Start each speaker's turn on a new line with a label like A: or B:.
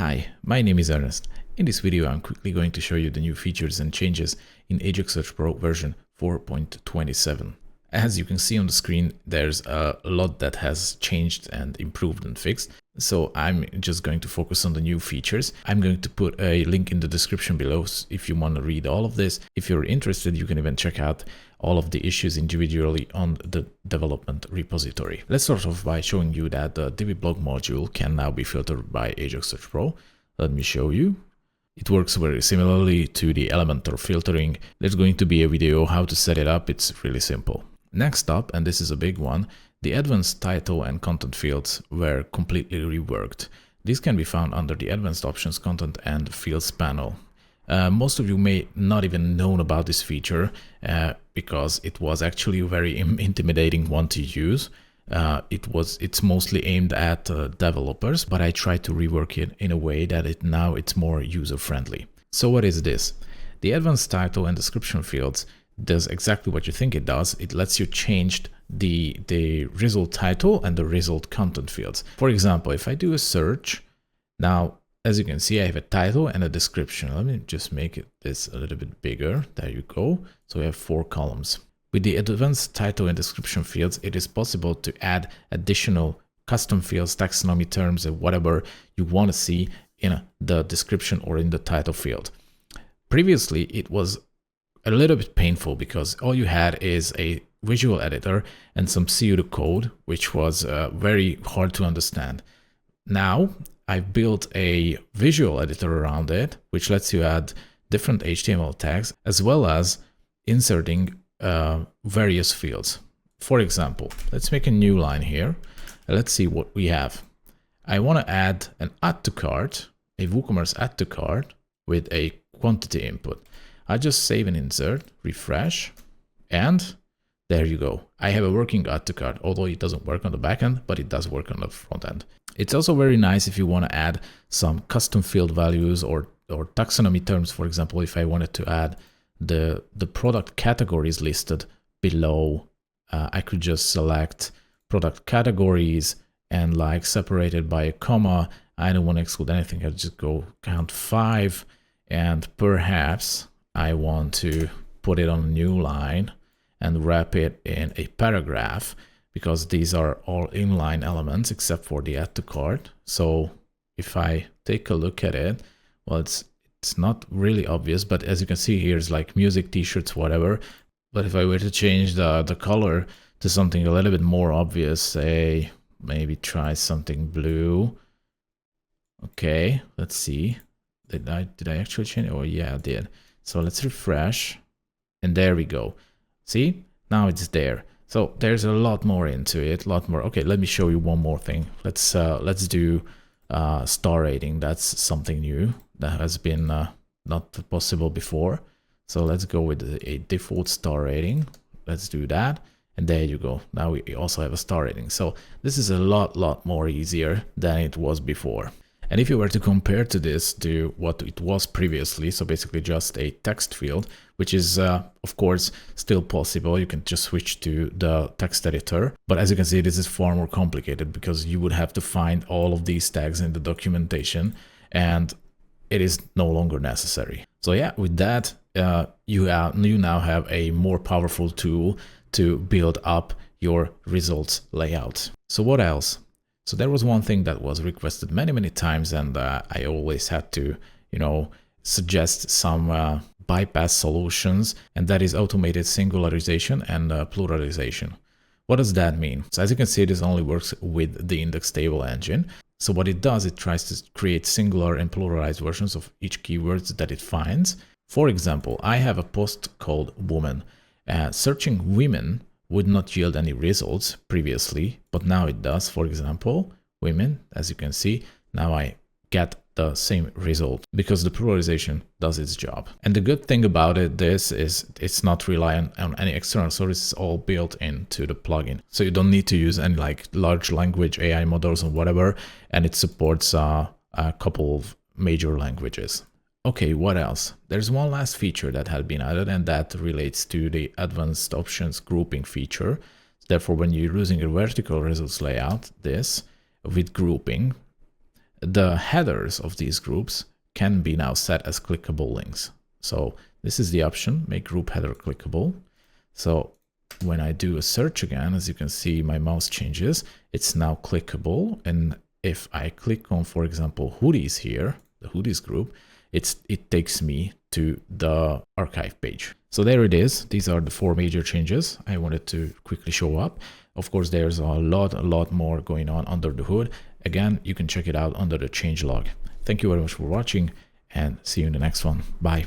A: Hi, my name is Ernest. In this video, I'm quickly going to show you the new features and changes in Ajax Search Pro version 4.27. As you can see on the screen, there's a lot that has changed and improved and fixed. So I'm just going to focus on the new features. I'm going to put a link in the description below if you want to read all of this. If you're interested, you can even check out all of the issues individually on the development repository. Let's start off by showing you that the Divi Blog module can now be filtered by Ajax Search Pro. Let me show you. It works very similarly to the Elementor filtering. There's going to be a video how to set it up. It's really simple. Next up, and this is a big one, the advanced title and content fields were completely reworked. These can be found under the advanced options, content and fields panel. Most of you may not even know about this feature because it was actually a very intimidating one to use. It's mostly aimed at developers, but I tried to rework it in a way that it's more user-friendly. So what is this? The advanced title and description fields does exactly what you think it does. It lets you change the result title and the result content fields. For example, if I do a search, now as you can see, I have a title and a description. Let me just make this a little bit bigger. There you go. So we have 4 columns. With the advanced title and description fields, it is possible to add additional custom fields, taxonomy terms, and whatever you want to see in the description or in the title field. Previously, it was a little bit painful because all you had is a visual editor and some pseudocode, which was very hard to understand. Now I've built a visual editor around it, which lets you add different HTML tags as well as inserting various fields. For example, let's make a new line here. Let's see what we have. I want to add an add to cart, a WooCommerce add to cart with a quantity input. I just save and insert, refresh, and there you go. I have a working add to cart, although it doesn't work on the back end, but it does work on the front end. It's also very nice if you want to add some custom field values or taxonomy terms. For example, if I wanted to add the product categories listed below, I could just select product categories and like separated by a comma. I don't want to exclude anything. I'll just go count 5, and perhaps I want to put it on a new line and wrap it in a paragraph because these are all inline elements except for the add to cart. So if I take a look at it, well, it's not really obvious, but as you can see here, it's like music, t-shirts, whatever. But if I were to change the color to something a little bit more obvious, say maybe try something blue. Okay, let's see. Did I actually change it? Oh yeah, I did. So let's refresh, and there we go. See, now it's there. So there's a lot more into it, a lot more. Okay, let me show you one more thing. Let's do star rating. That's something new that has been not possible before. So let's go with a default star rating. Let's do that, and there you go. Now we also have a star rating. So this is a lot more easier than it was before. And if you were to compare to this to what it was previously, so basically just a text field, which is of course still possible, you can just switch to the text editor. But as you can see, this is far more complicated because you would have to find all of these tags in the documentation, and it is no longer necessary. So yeah, with that, you now have a more powerful tool to build up your results layout. So what else? So there was one thing that was requested many times, and I always had to, suggest some bypass solutions, and that is automated singularization and pluralization. What does that mean? So as you can see, this only works with the index table engine. So what it does, it tries to create singular and pluralized versions of each keyword that it finds. For example, I have a post called woman. Searching women would not yield any results previously, but now it does. For example, women, as you can see, now I get the same result because the pluralization does its job. And the good thing about this is it's not reliant on any external sources, all built into the plugin. So you don't need to use any like large language AI models or whatever, and it supports a couple of major languages. Okay, what else? There's one last feature that had been added, and that relates to the advanced options grouping feature. Therefore, when you're using a vertical results layout, this with grouping, the headers of these groups can be now set as clickable links. So this is the option, make group header clickable. So when I do a search again, as you can see, my mouse changes, it's now clickable. And if I click on, for example, hoodies here, the hoodies group, it takes me to the archive page. So there it is. These are the 4 major changes I wanted to quickly show up. Of course, there's a lot more going on under the hood. Again, you can check it out under the changelog. Thank you very much for watching and see you in the next one. Bye.